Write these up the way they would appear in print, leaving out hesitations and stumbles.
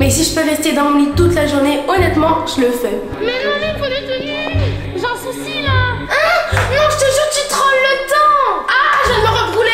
Mais si je peux rester dans mon lit toute la journée, honnêtement, je le fais. Mais non, mais faut des tenues. J'ai un souci là. Ah non, je te jure, tu trolles le temps. Ah, je viens de me rebrûler.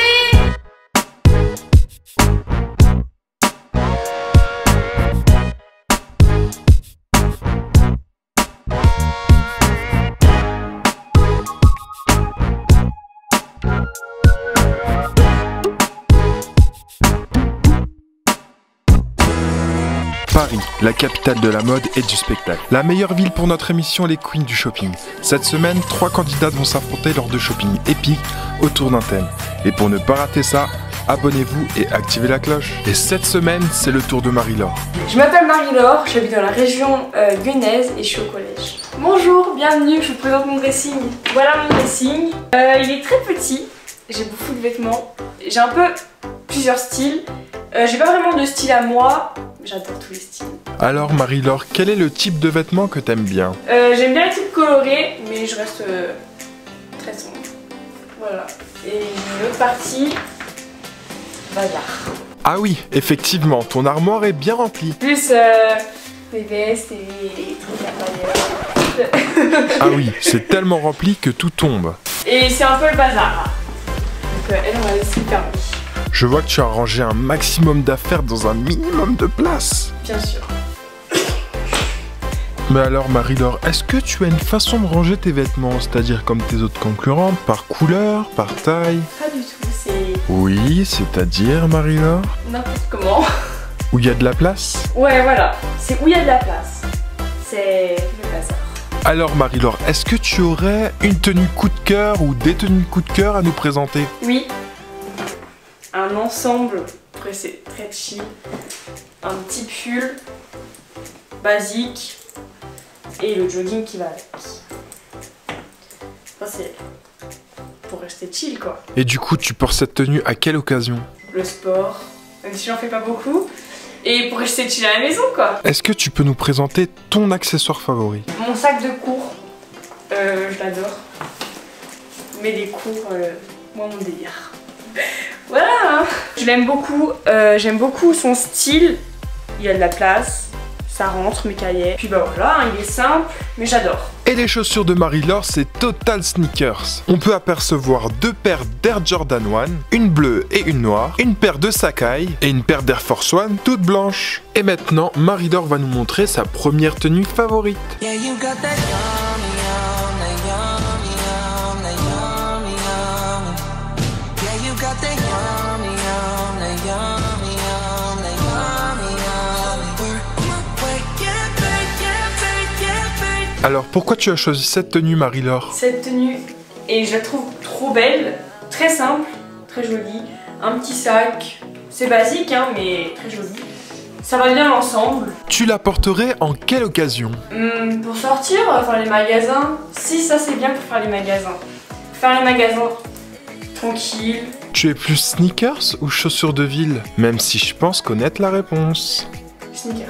Paris, la capitale de la mode et du spectacle. La meilleure ville pour notre émission Les Queens du Shopping. Cette semaine, 3 candidates vont s'affronter lors de shopping épique autour d'un thème. Et pour ne pas rater ça, abonnez-vous et activez la cloche. Et cette semaine, c'est le tour de Marie-Laure. Je m'appelle Marie-Laure, j'habite dans la région lyonnaise et je suis au collège. Bonjour, bienvenue, je vous présente mon dressing. Voilà mon dressing. Il est très petit, j'ai beaucoup de vêtements. J'ai un peu plusieurs styles. J'ai pas vraiment de style à moi. J'adore tous les styles. Alors Marie-Laure, quel est le type de vêtements que t'aimes bien? J'aime bien les types colorés, mais je reste très sombre. Voilà. Et une autre partie, bazar. Ah oui, effectivement, ton armoire est bien remplie. Plus les vestes et les trucs à paillettes. Ah oui, c'est tellement rempli que tout tombe. Et c'est un peu le bazar. Donc elle, on va laisser fermer. Je vois que tu as rangé un maximum d'affaires dans un minimum de place. Bien sûr. Mais alors Marie-Laure, est-ce que tu as une façon de ranger tes vêtements, c'est-à-dire comme tes autres concurrentes, par couleur, par taille? Pas du tout, c'est Oui, c'est-à-dire Marie-Laure? n'importe comment. Où il y a de la place? Ouais, voilà. C'est où il y a de la place. C'est le bazar. Alors Marie-Laure, est-ce que tu aurais une tenue coup de cœur ou des tenues coup de cœur à nous présenter? Oui. Un ensemble, après c'est très chill. Un petit pull basique et le jogging qui va avec. Ça c'est pour rester chill quoi. Et du coup, tu portes cette tenue à quelle occasion? Le sport, même si j'en fais pas beaucoup. Et pour rester chill à la maison quoi. Est-ce que tu peux nous présenter ton accessoire favori? Mon sac de cours, je l'adore. Mais les cours, moi mon délire. Voilà hein. Je l'aime beaucoup, j'aime beaucoup son style. Il y a de la place, ça rentre mes cahiers. Puis bah voilà, hein, il est simple, mais j'adore. Et les chaussures de Marie-Laure, c'est Total Sneakers. On peut apercevoir 2 paires d'Air Jordan 1, une bleue et une noire, une paire de Sacai et une paire d'Air Force One toute blanche. Et maintenant, Marie-Laure va nous montrer sa première tenue favorite. Alors pourquoi tu as choisi cette tenue Marie-Laure? Cette tenue, et je la trouve trop belle, très simple, très jolie. Un petit sac, c'est basique hein, mais très joli. Ça va bien ensemble. Tu la porterais en quelle occasion? Pour sortir, faire les magasins. Si ça c'est bien pour faire les magasins. Faire les magasins tranquille. Tu es plus sneakers ou chaussures de ville? Même si je pense connaître la réponse. Sneakers.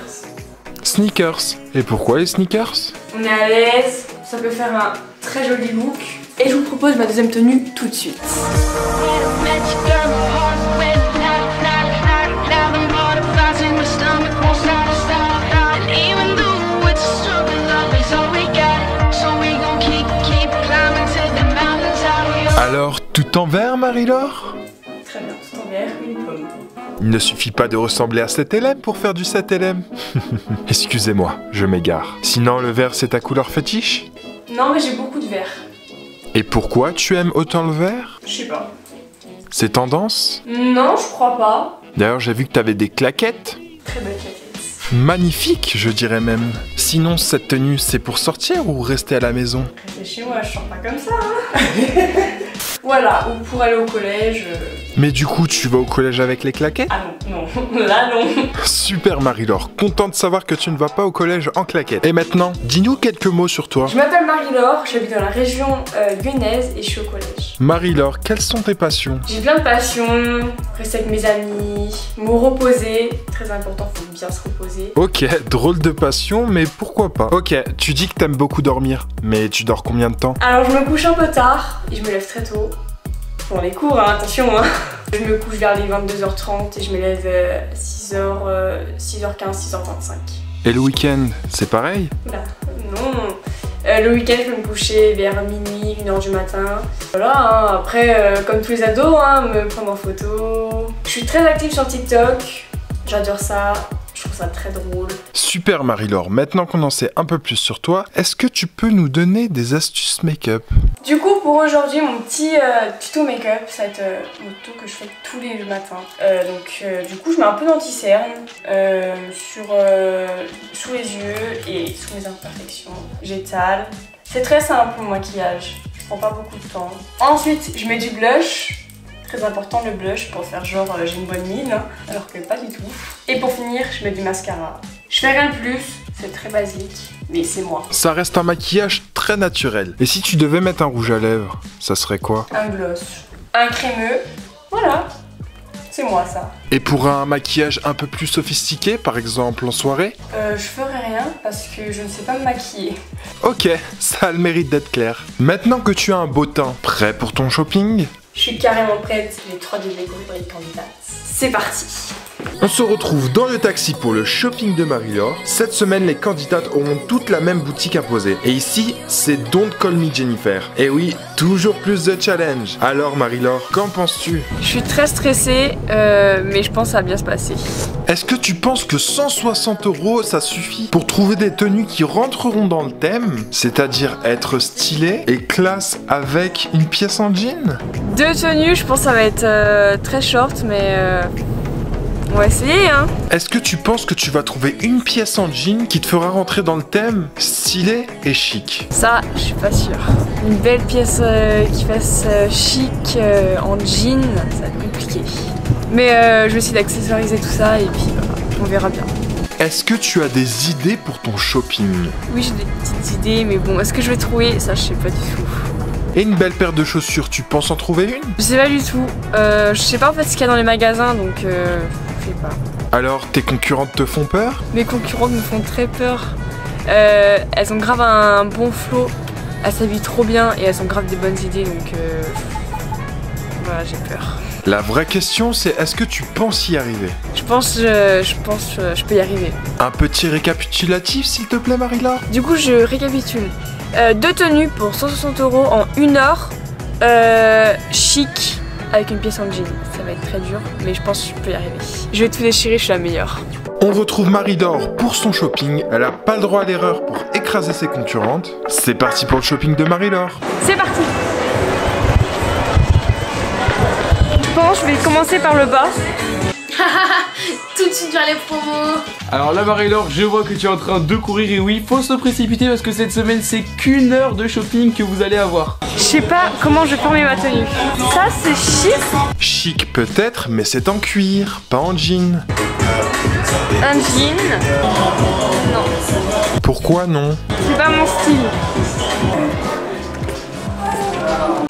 Sneakers. Et pourquoi les sneakers? On est à l'aise, ça peut faire un très joli look. Et je vous propose ma deuxième tenue tout de suite. Alors, tout en vert Marie-Laure? Très bien, tout en vert, une pomme. Il ne suffit pas de ressembler à 7LM pour faire du 7LM. Excusez-moi, je m'égare. Sinon, le vert, c'est ta couleur fétiche? Non, mais j'ai beaucoup de vert. Et pourquoi tu aimes autant le vert? Je sais pas. C'est tendance? Non, je crois pas. D'ailleurs, j'ai vu que t'avais des claquettes. Très belle claquette. Magnifique, je dirais même. Sinon, cette tenue, c'est pour sortir ou rester à la maison? Restez chez moi, je sors pas comme ça. Hein. Voilà, ou pour aller au collège. Mais du coup, tu vas au collège avec les claquettes? Ah non, non, là non. Super Marie-Laure, content de savoir que tu ne vas pas au collège en claquettes. Et maintenant, dis-nous quelques mots sur toi. Je m'appelle Marie-Laure, j'habite dans la région lyonnaise et je suis au collège. Marie-Laure, quelles sont tes passions? J'ai plein de passions, rester avec mes amis, me reposer, très important, faut bien se reposer. Ok, drôle de passion, mais pourquoi pas? Ok, tu dis que t'aimes beaucoup dormir, mais tu dors combien de temps? Alors je me couche un peu tard et je me lève très tôt. Pour les cours, hein, attention hein. Je me couche vers les 22h30 et je me lève 6h. 6h15, 6h35. Et le week-end, c'est pareil? Oula, non. Le week-end, je peux me coucher vers minuit, 1h du matin. Voilà, hein. Après, comme tous les ados, hein, me prendre en photo. Je suis très active sur TikTok. J'adore ça. Je trouve ça très drôle. Super Marie-Laure, maintenant qu'on en sait un peu plus sur toi, est-ce que tu peux nous donner des astuces make-up? Du coup, pour aujourd'hui, mon petit tuto make-up, ça va être mon tuto que je fais tous les matins. Du coup, je mets un peu d'anti-cerne sous les yeux et sous mes imperfections. J'étale. C'est très simple pour le maquillage, je prends pas beaucoup de temps. Ensuite, je mets du blush. Très important le blush pour faire genre j'ai une bonne mine, hein, alors que pas du tout. Et pour finir, je mets du mascara. Je fais rien de plus, c'est très basique, mais c'est moi. Ça reste un maquillage très naturel. Et si tu devais mettre un rouge à lèvres, ça serait quoi? Un gloss, un crémeux, voilà. C'est moi ça. Et pour un maquillage un peu plus sophistiqué, par exemple en soirée? Je ferai rien parce que je ne sais pas me maquiller. Ok, ça a le mérite d'être clair. Maintenant que tu as un beau teint, prêt pour ton shopping? Je suis carrément prête, les 3 découvrir les candidates. C'est parti. On se retrouve dans le taxi pour le shopping de Marie-Laure. Cette semaine, les candidates auront toutes la même boutique imposée. Et ici, c'est Don't Call Me Jennifer. Et oui, toujours plus de challenge. Alors Marie-Laure, qu'en penses-tu? Je suis très stressée, mais je pense que ça va bien se passer. Est-ce que tu penses que 160 €, ça suffit pour trouver des tenues qui rentreront dans le thème? C'est-à-dire être stylé et classe avec une pièce en jean? 2 tenues, je pense que ça va être très short, mais on va essayer, hein. Est-ce que tu penses que tu vas trouver une pièce en jean qui te fera rentrer dans le thème stylé et chic? Ça, je suis pas sûre. Une belle pièce qui fasse chic en jean, ça va être compliqué. Mais je vais essayer d'accessoiriser tout ça et puis on verra bien. Est-ce que tu as des idées pour ton shopping? Oui, j'ai des petites idées, mais bon, est-ce que je vais trouver? Ça, je sais pas du tout. Et une belle paire de chaussures, tu penses en trouver une? Je sais pas du tout. Je sais pas en fait ce qu'il y a dans les magasins, donc je sais pas. Alors, tes concurrentes te font peur? Mes concurrentes me font très peur. Elles ont grave un bon flow, elles s'habillent trop bien et elles ont grave des bonnes idées, donc voilà, j'ai peur. La vraie question, c'est est-ce que tu penses y arriver? Je pense je peux y arriver. Un petit récapitulatif, s'il te plaît, Marie-Laure? Du coup, je récapitule. 2 tenues pour 160 € en 1 heure, chic, avec une pièce en jean. Ça va être très dur, mais je pense que je peux y arriver. Je vais tout déchirer, je suis la meilleure. On retrouve Marie-Laure pour son shopping. Elle a pas le droit à l'erreur pour écraser ses concurrentes. C'est parti pour le shopping de Marie-Laure. C'est parti. Je pense que je vais commencer par le bas. Tout de suite vers les promos. Alors là Marie-Laure, je vois que tu es en train de courir et oui, faut se précipiter parce que cette semaine c'est qu'1 heure de shopping que vous allez avoir. Je sais pas comment je vais former ma tenue. Ça c'est chic. Chic peut-être, mais c'est en cuir, pas en jean. Un jean. Non. Pourquoi non? C'est pas mon style.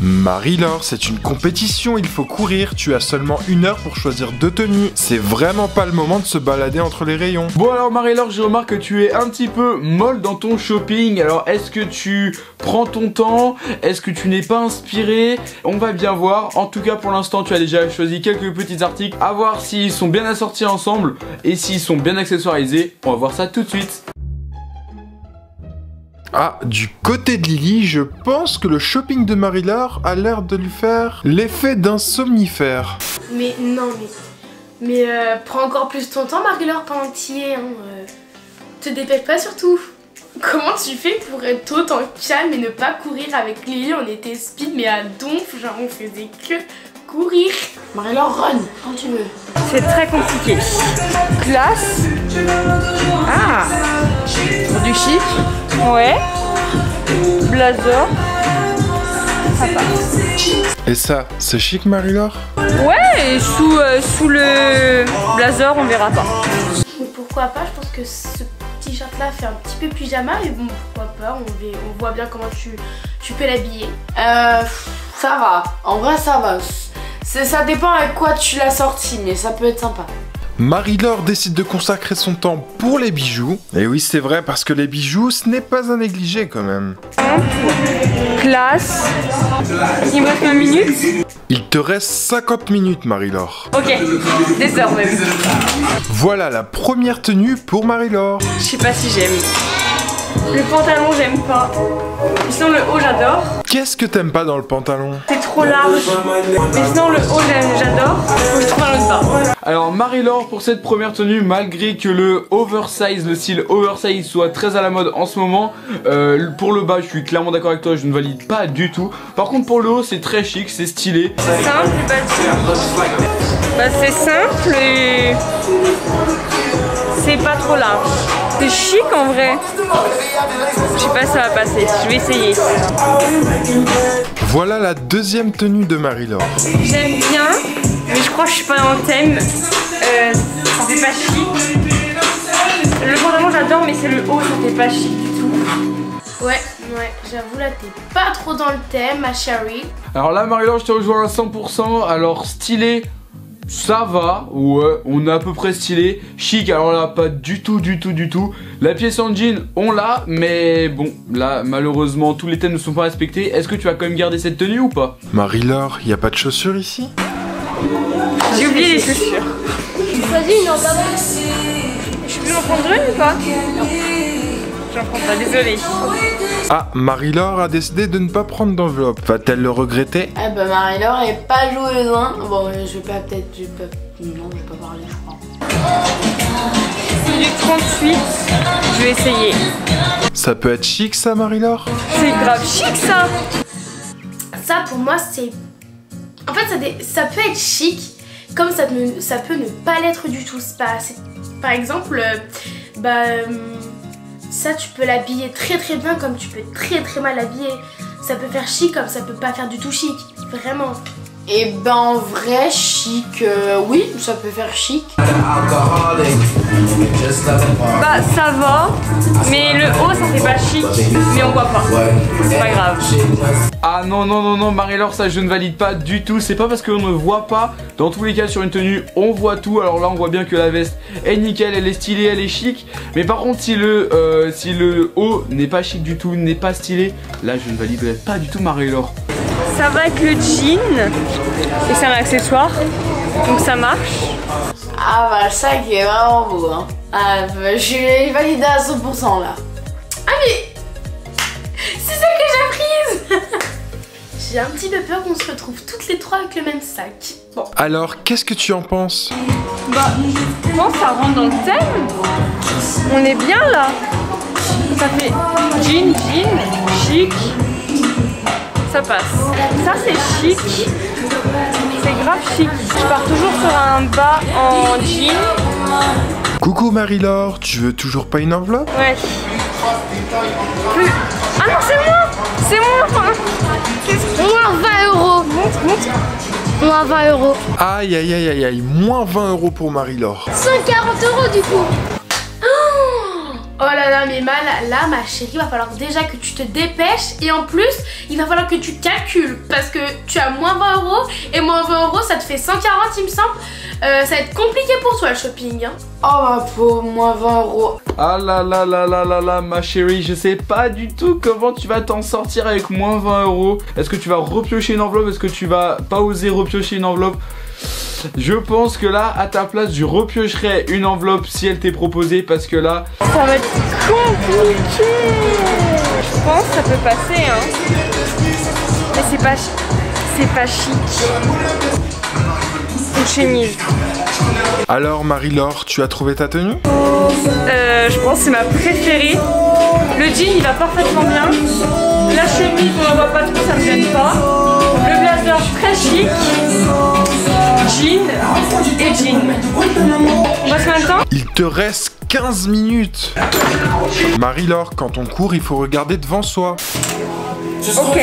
Marie-Laure, c'est une compétition, il faut courir. Tu as seulement 1 heure pour choisir 2 tenues. C'est vraiment pas le moment de se balader entre les rayons. Bon alors Marie-Laure, je remarque que tu es un petit peu molle dans ton shopping. Alors est-ce que tu prends ton temps? Est-ce que tu n'es pas inspirée? On va bien voir. En tout cas pour l'instant tu as déjà choisi quelques petits articles. À voir s'ils sont bien assortis ensemble et s'ils sont bien accessoirisés. On va voir ça tout de suite. Ah, du côté de Lily, je pense que le shopping de Marie-Laure a l'air de lui faire l'effet d'un somnifère. Mais non, mais prends encore plus ton temps, Marie-Laure, pendant que t'y es. Hein, te dépêche pas surtout. Comment tu fais pour être autant calme et ne pas courir avec Lily? On était speed mais à donf, genre on faisait que courir. Marie-Laure, run quand tu veux. C'est très compliqué. Classe. Ah. Pour du chic. Ouais. Blazer. Ça passe. Et ça, c'est chic Marie-Laure? Ouais, et sous le blazer, on verra pas. Mais pourquoi pas? Je pense que ce t-shirt là fait un petit peu pyjama, mais bon, pourquoi pas? On voit bien comment tu peux l'habiller. Ça va. En vrai, ça va. Ça dépend avec quoi tu l'as sorti, mais ça peut être sympa. Marie-Laure décide de consacrer son temps pour les bijoux. Et oui, c'est vrai, parce que les bijoux, ce n'est pas à négliger quand même. Classe. Il me reste 1 minute. Il te reste 50 minutes, Marie-Laure. Ok, des heures même. Voilà la première tenue pour Marie-Laure. Je sais pas si j'aime. Le pantalon, j'aime pas. Sinon, le haut, j'adore. Qu'est-ce que t'aimes pas dans le pantalon? C'est trop large. Mais sinon, le haut, j'adore. Faut que je trouve un autre bas. Alors Marie-Laure, pour cette première tenue, malgré que le style oversize soit très à la mode en ce moment, pour le bas je suis clairement d'accord avec toi, je ne valide pas du tout. Par contre pour le haut c'est très chic, c'est stylé. C'est simple et basique. Bah c'est simple et c'est pas trop large. C'est chic en vrai. Je sais pas si ça va passer, je vais essayer. Voilà la deuxième tenue de Marie-Laure. J'aime bien, mais je crois que je suis pas dans le thème. Ça fait pas chic. Le pantalon j'adore, mais c'est le haut, ça fait pas chic du tout. Ouais, j'avoue là t'es pas trop dans le thème, ma chérie. Alors là Marie-Laure je te rejoins à 100%, alors stylé, ça va, ouais, on est à peu près stylé. Chic, alors là pas du tout. La pièce en jean, on l'a, mais bon, là malheureusement tous les thèmes ne sont pas respectés. Est-ce que tu vas quand même garder cette tenue ou pas? Marie-Laure, y a pas de chaussures ici? J'ai oublié les chaussures. Vas-y, non, pas Je peux en prendre une ou pas? Non. J'en prends pas, désolée. Ah, Marie-Laure a décidé de ne pas prendre d'enveloppe. Va-t-elle le regretter? Eh ben Marie-Laure est pas joueuse, hein. Bon, je vais pas parler, je crois. C'est du 38, je vais essayer. Ça peut être chic ça, Marie-Laure? C'est grave chic ça. Ça pour moi c'est... En fait ça peut être chic, comme ça peut ne pas l'être du tout. Par exemple, ça tu peux l'habiller très bien comme tu peux très mal l'habiller. Ça peut faire chic comme ça peut pas faire du tout chic, vraiment. Et ben en vrai chic, oui ça peut faire chic. Bah ça va, mais le haut ça fait pas chic, mais on voit pas. C'est pas grave. Ah non Marie-Laure, ça je ne valide pas du tout. C'est pas parce qu'on ne voit pas. Dans tous les cas sur une tenue on voit tout. Alors là on voit bien que la veste est nickel, elle est stylée, elle est chic. Mais par contre si le haut n'est pas chic du tout, n'est pas stylé, là je ne validerai pas du tout Marie-Laure. Ça va avec le jean et c'est un accessoire, donc ça marche. Ah bah le sac est vraiment beau, hein. Ah bah, je suis validée à 100% là. Ah mais... C'est ça que j'ai apprise. J'ai un petit peu peur qu'on se retrouve toutes les trois avec le même sac. Bon. Alors, qu'est-ce que tu en penses? Bah, je pense que ça rentre dans le thème. On est bien là. Ça fait jean, chic. Ça passe. Ça c'est chic. C'est grave chic. Je pars toujours sur un bas en jean. Coucou Marie-Laure, tu veux toujours pas une enveloppe? Ouais. Ah non, c'est moi. Moins 20 €. Montre. Moins 20 €. Aïe, moins 20 € pour Marie-Laure. 140 € du coup. Oh là là, mais là ma chérie, il va falloir déjà que tu te dépêches et en plus il va falloir que tu calcules parce que tu as moins 20 € et moins 20 € ça te fait 140 il me semble. Ça va être compliqué pour toi le shopping hein. Oh bah pour moins 20 €. Ah là ma chérie, je sais pas du tout comment tu vas t'en sortir avec moins 20 €. Est-ce que tu vas repiocher une enveloppe? Est-ce que tu vas pas oser repiocher une enveloppe? Je pense que là, à ta place, je repiocherais une enveloppe si elle t'est proposée parce que là... Ça va être compliqué. Je pense que ça peut passer, hein. Mais c'est pas chic. Une chemise. Alors Marie-Laure, tu as trouvé ta tenue? Je pense que c'est ma préférée. Le jean, il va parfaitement bien. La chemise, on la voit pas trop, ça me gêne pas. Le blazer, très chic. Jean et jean. On passe combien de temps? Il te reste 15 minutes. Marie-Laure, quand on court, il faut regarder devant soi. Ok.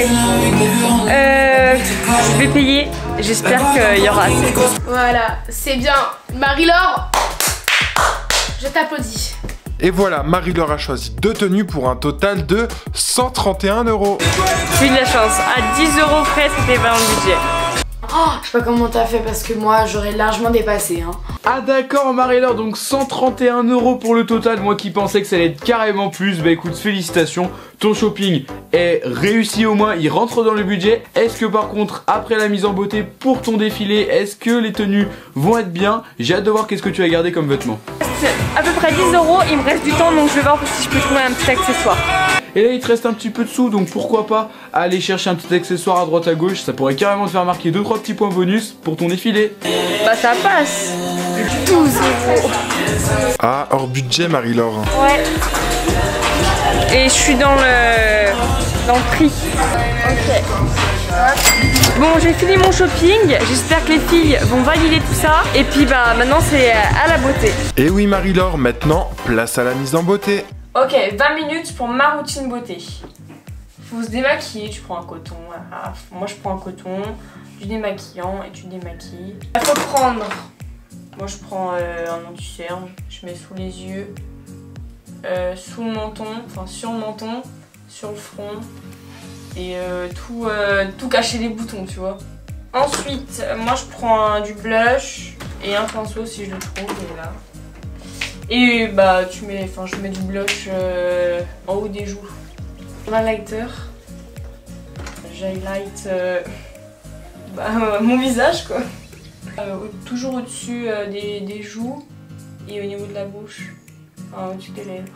Je vais payer. J'espère qu'il y aura assez. Voilà, c'est bien. Marie-Laure, je t'applaudis. Et voilà, Marie-Laure a choisi deux tenues pour un total de 131 €. J'ai eu de la chance. À 10 € près, c'était pas dans le budget. Oh, je sais pas comment t'as fait parce que moi j'aurais largement dépassé, hein. Ah d'accord Marie-Laure, donc 131 € pour le total, moi qui pensais que ça allait être carrément plus. Bah écoute, félicitations, ton shopping est réussi au moins, il rentre dans le budget. Est-ce que par contre, après la mise en beauté pour ton défilé, est-ce que les tenues vont être bien? J'ai hâte de voir qu'est-ce que tu as gardé comme vêtements. À peu près 10 €, il me reste du temps donc je vais voir si je peux trouver un petit accessoire. Et là il te reste un petit peu de sous, donc pourquoi pas aller chercher un petit accessoire à droite à gauche. Ça pourrait carrément te faire marquer 2-3 petits points bonus pour ton défilé. Bah ça passe. 12 €. Ah, hors budget, Marie-Laure. Ouais. Et je suis dans le prix. Ok. Bon, j'ai fini mon shopping. J'espère que les filles vont valider tout ça. Et puis bah maintenant c'est à la beauté. Et oui, Marie-Laure, maintenant, place à la mise en beauté. Ok, 20 minutes pour ma routine beauté. Faut se démaquiller, tu prends un coton. Ah, moi je prends un coton, du démaquillant et tu démaquilles. Il faut prendre. Moi je prends un anti-cerne, je mets sous les yeux, sous le menton, enfin sur le menton, sur le front et tout cacher les boutons, tu vois. Ensuite, moi je prends du blush et un pinceau si je le trouve, et là. Et bah je mets du blush en haut des joues. Un highlighter, j'highlight mon visage quoi. Toujours au-dessus des joues et au niveau de la bouche, enfin, au-dessus des lèvres.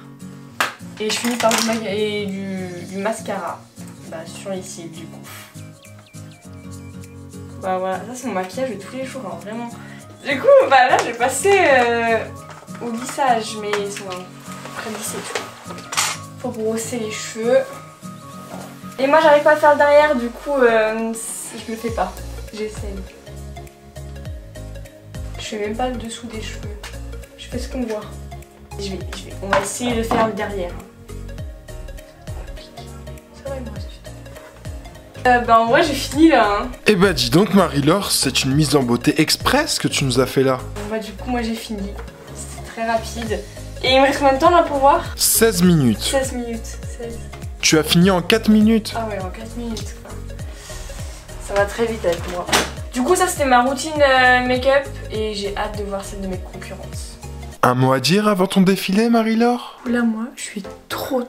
Et je finis par du mascara, sur les cils du coup. Bah voilà, ça c'est mon maquillage de tous les jours, hein, vraiment. Du coup, bah là j'ai passé au lissage, mais ils sont très lissés, tu vois. Faut brosser les cheveux. Et moi j'arrive pas à faire derrière, du coup je le fais pas. J'essaie. Je fais même pas le dessous des cheveux. Je fais ce qu'on voit. On va essayer de faire le derrière. Ça va, il me reste du temps. Bah en vrai j'ai fini là. Hein. Eh bah dis donc Marie-Laure, c'est une mise en beauté express que tu nous as fait là. Bah du coup moi j'ai fini. C'était très rapide. Et il me reste combien de temps là pour voir? 16 minutes. 16 minutes. 16. Tu as fini en 4 minutes. Ah ouais, en 4 minutes quoi. Ça va très vite avec moi. Du coup ça c'était ma routine make-up et j'ai hâte de voir celle de mes concurrentes. Un mot à dire avant ton défilé, Marie-Laure? Là moi je suis trop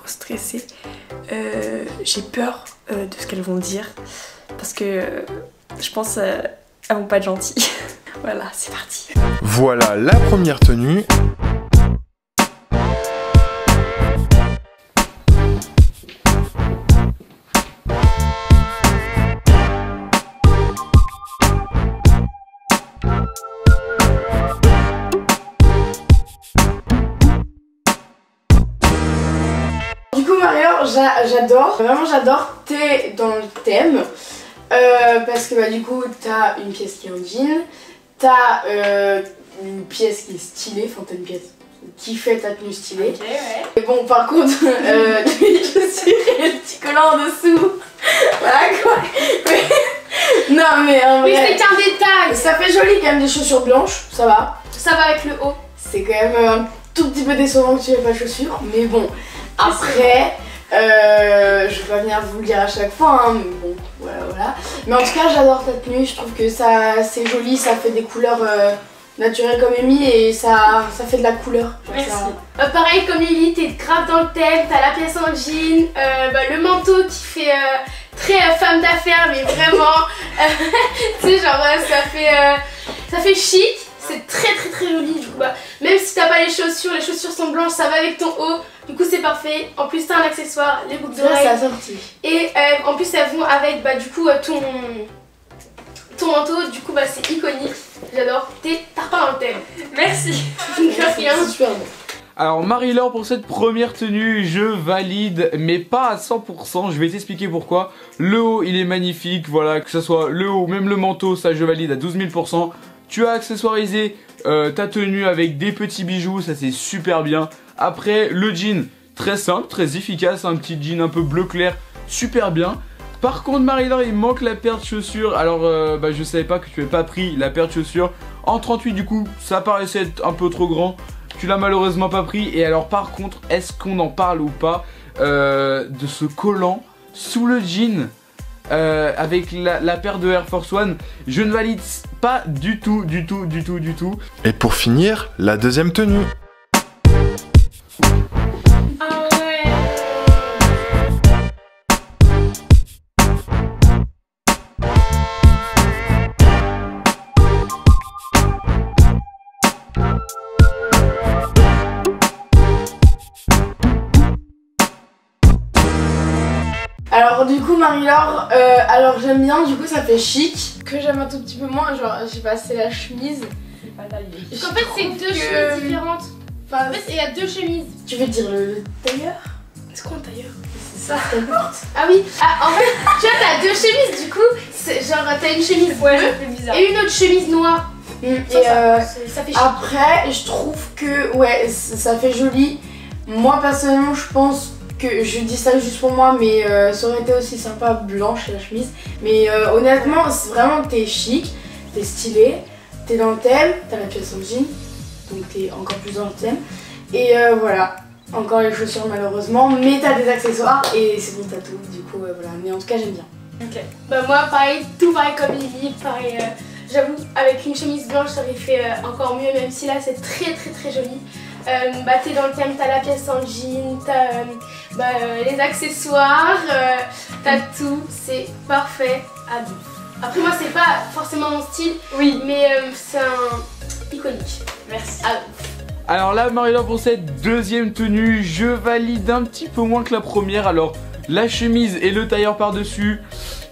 stressée. J'ai peur de ce qu'elles vont dire parce que je pense elles vont pas être gentilles. Voilà, c'est parti. Voilà la première tenue. J'adore, vraiment j'adore, t'es dans le thème parce que du coup t'as une pièce qui est en jean, t'as une pièce qui est stylée, enfin t'as une pièce qui fait ta tenue stylée. Ok, ouais. Et bon par contre, je suis le petit collant en dessous, voilà quoi. Non mais en vrai, Mais c'est qu'un détail. ça fait joli quand même des chaussures blanches, ça va. Ça va avec le haut. C'est quand même un tout petit peu décevant que tu aies pas de chaussures, mais bon, après... je vais pas venir vous le dire à chaque fois, hein, mais bon, voilà. Mais en tout cas, j'adore ta tenue, je trouve que ça c'est joli, ça fait des couleurs naturelles comme Amy et ça fait de la couleur. Merci. Pareil comme Lily, t'es grave dans le thème, t'as la pièce en jean, le manteau qui fait très femme d'affaires, mais vraiment, tu sais, genre ça fait chic. C'est très joli du coup, même si t'as pas les chaussures sont blanches, ça va avec ton haut, du coup c'est parfait. En plus t'as un accessoire, les boucles d'oreilles. Ça sorti. Et en plus elles vont avec du coup ton manteau, du coup c'est iconique, j'adore, t'as pas dans le thème. Merci. C'est super bon. Alors Marie-Laure, pour cette première tenue, je valide, mais pas à 100%, je vais t'expliquer pourquoi. Le haut il est magnifique, voilà, que ce soit le haut, même le manteau, ça je valide à 12 000%. Tu as accessoirisé ta tenue avec des petits bijoux, ça c'est super bien. Après le jean, très simple, très efficace, un petit jean un peu bleu clair, super bien. Par contre Marie-Laure, il manque la paire de chaussures. Alors je savais pas que tu n'avais pas pris la paire de chaussures en 38, du coup ça paraissait être un peu trop grand. Tu l'as malheureusement pas pris. Et alors par contre, est-ce qu'on en parle ou pas de ce collant sous le jean? avec la paire de Air Force One. Je ne valide pas du tout. Et pour finir, la deuxième tenue. Ah ouais. Alors du coup Marie-Laure, alors j'aime bien, du coup ça fait chic. Que j'aime un tout petit peu moins, genre je sais pas, c'est la chemise. Parce qu'en fait, c'est deux chemises différentes. Enfin, En fait, il y a deux chemises. tu veux dire le tailleur? C'est quoi d'ailleurs? C'est ça, ta porte. Ah oui, en fait, tu vois, t'as deux chemises, du coup, genre t'as une chemise Ouais, bleue ça fait bizarre. et une autre chemise noire. Et Ça fait chic. après, je trouve que ouais, ça fait joli. Moi personnellement, je pense que je dis ça juste pour moi, mais ça aurait été aussi sympa blanche la chemise. Mais honnêtement, c'est vraiment t'es chic, t'es stylé, t'es dans le thème, t'as la pièce en jean, donc t'es encore plus dans le thème. Et voilà, encore les chaussures malheureusement, mais t'as des accessoires et c'est bon, t'as tout. Du coup, voilà. Mais en tout cas, j'aime bien. Ok. Bah moi, pareil, tout pareil comme Lily, pareil. J'avoue, avec une chemise blanche, ça aurait fait encore mieux, même si là, c'est très joli. Bah t'es dans le thème, t'as la pièce en jean, t'as les accessoires, t'as tout, c'est parfait à deux. Après moi c'est pas forcément mon style, Oui. mais c'est un iconique. Merci. Alors là, Marie-Laure, pour cette deuxième tenue, je valide un petit peu moins que la première. Alors, la chemise et le tailleur par-dessus,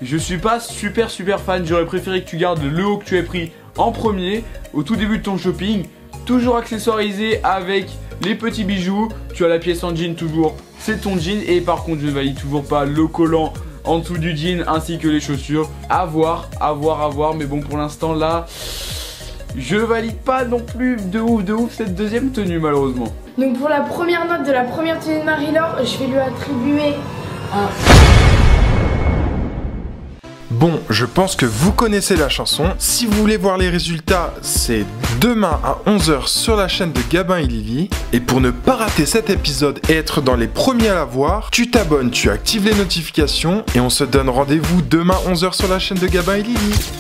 je suis pas super fan. J'aurais préféré que tu gardes le haut que tu as pris en premier, au tout début de ton shopping. Toujours accessoirisé avec les petits bijoux. Tu as la pièce en jean toujours, c'est ton jean. Et par contre, je ne valide toujours pas le collant en dessous du jean ainsi que les chaussures. À voir. Mais bon, pour l'instant, là... je valide pas non plus de ouf cette deuxième tenue malheureusement. Donc pour la première note de la première tenue de Marie-Laure, je vais lui attribuer un... Bon, je pense que vous connaissez la chanson. Si vous voulez voir les résultats, c'est demain à 11 h sur la chaîne de Gabin et Lily. Et pour ne pas rater cet épisode et être dans les premiers à la voir, tu t'abonnes, tu actives les notifications et on se donne rendez-vous demain 11 h sur la chaîne de Gabin et Lily.